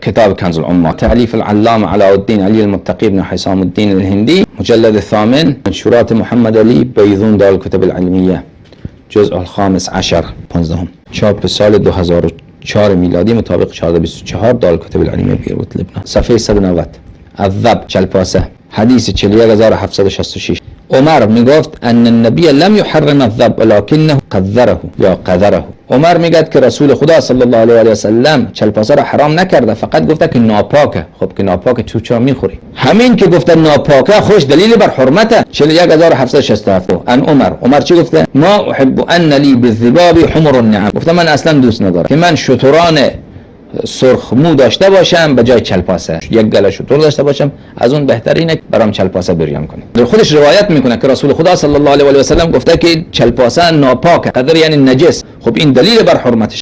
كتاب كنز العمال تأليف العلامة علاء الدين علي المتقي بن حسام الدين الهندي، مجلد الثامن، منشورات محمد علي بيضون دار الكتب العلمية، جزء الخامس عشر 15، چاپ سال 2004 میلادی مطابق 1424 دار الكتب العلمية بیروت لبنان. صفحه 190. الذب چلپاسه، حدیث 41766. عمر میگفت ان النبی لم يحرم الذب ولكنه قذره یا قذره. عمر میگه که رسول خدا صلی الله علیه و سلم چلپاسه را حرام نکرده، فقط گفته که ناپاکه. خب که ناپاکه تو چرا میخوری؟ همین که گفته ناپاکه خوش دلیل بر حرمته. 41767. ان عمر چی گفته؟ ما احب ان لی بالذباب حمر النعم. گفته من اصلا دوست ندارم که من شتران سرخ مو داشته باشم به جای چلپاسه، یک گله شتر داشته باشم، از اون بهترینه برام چلپاسه بریان کنه. در خودش روایت میکنه که رسول خدا صلی الله علیه و سلم گفته که چلپاسه ناپاکه، قدر یعنی نجس. خب این دلیل بر حرمتش.